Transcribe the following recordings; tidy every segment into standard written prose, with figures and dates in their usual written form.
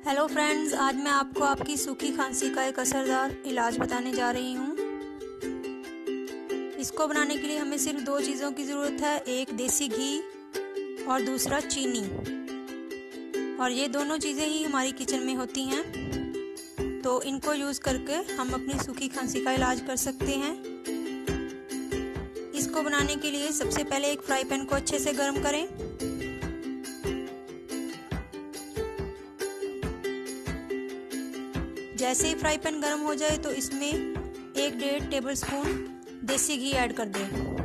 Hello friends, आज मैं आपको आपकी सूखी खांसी का एक असरदार इलाज बताने जा रही हूँ। इसको बनाने के लिए हमें सिर्फ दो चीज़ों की ज़रूरत है, एक देसी घी और दूसरा चीनी। और ये दोनों चीज़ें ही हमारी किचन में होती हैं, तो इनको यूज़ करके हम अपनी सूखी खांसी का इलाज कर सकते हैं। इसको बनाने के लिए सबसे पहले एक फ्राई पैन को अच्छे से गर्म करें। जैसे ही फ्राई पैन गर्म हो जाए तो इसमें 1-1.5 टेबलस्पून देसी घी ऐड कर दें।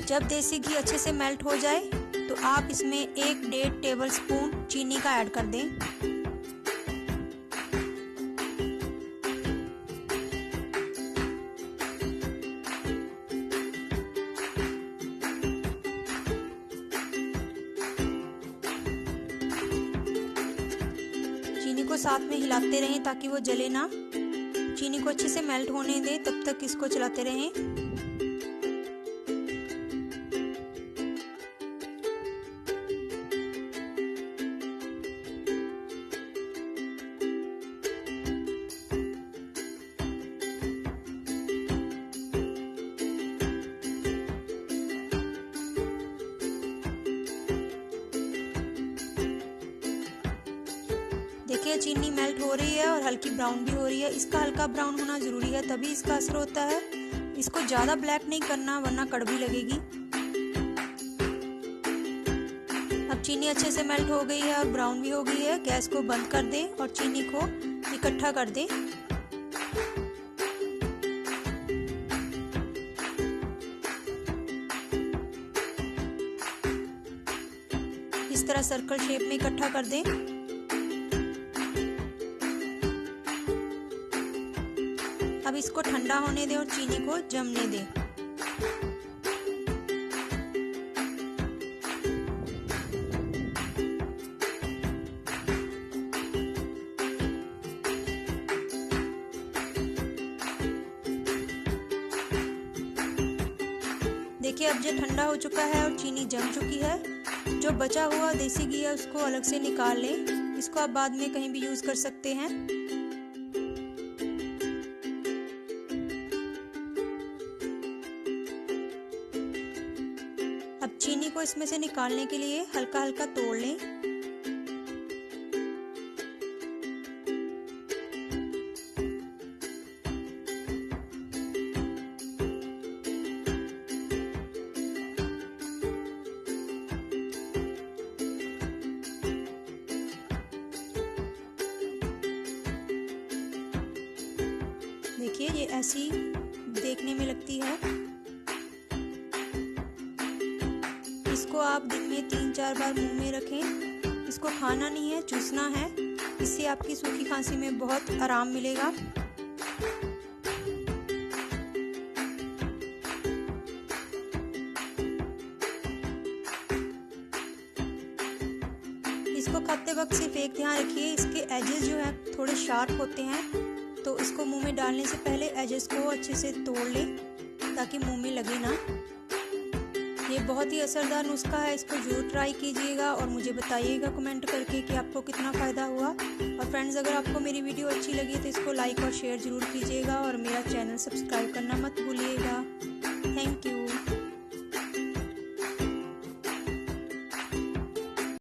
जब देसी घी अच्छे से मेल्ट हो जाए तो आप इसमें 1-1.5 टेबलस्पून चीनी का ऐड कर दें। चीनी को साथ में हिलाते रहें ताकि वो जले ना। चीनी को अच्छे से मेल्ट होने दें, तब तक इसको चलाते रहें। देखिए चीनी मेल्ट हो रही है और हल्की ब्राउन भी हो रही है। इसका हल्का ब्राउन होना ज़रूरी है, तभी इसका असर होता है। इसको ज़्यादा ब्लैक नहीं करना वरना कड़वी लगेगी। अब चीनी अच्छे से मेल्ट हो गई है और ब्राउन भी हो गई है। गैस को बंद कर दें और चीनी को इकट्ठा कर दें। इस तरह सर्कल शेप में इकट्ठा कर दें। अब इसको ठंडा होने दें और चीनी को जमने दें। देखिए अब ये ठंडा हो चुका है और चीनी जम चुकी है। जो बचा हुआ देसी घी है उसको अलग से निकाल लें। इसको आप बाद में कहीं भी यूज़ कर सकते हैं। अब चीनी को इसमें से निकालने के लिए हल्का हल्का तोड़ लें। देखिए ये ऐसी देखने में लगती है। इसको आप दिन में 3-4 बार मुंह में रखें। इसको खाना नहीं है, चूसना है। इससे आपकी सूखी खांसी में बहुत आराम मिलेगा। इसको खाते वक्त सिर्फ एक ध्यान रखिए, इसके एजेस जो है थोड़े शार्प होते हैं, तो इसको मुंह में डालने से पहले एजेस को अच्छे से तोड़ लें ताकि मुंह में लगे ना। ये बहुत ही असरदार नुस्खा है, इसको जरूर ट्राई कीजिएगा और मुझे बताइएगा कमेंट करके कि आपको कितना फ़ायदा हुआ। और फ्रेंड्स, अगर आपको मेरी वीडियो अच्छी लगी तो इसको लाइक और शेयर ज़रूर कीजिएगा और मेरा चैनल सब्सक्राइब करना मत भूलिएगा। Thank you.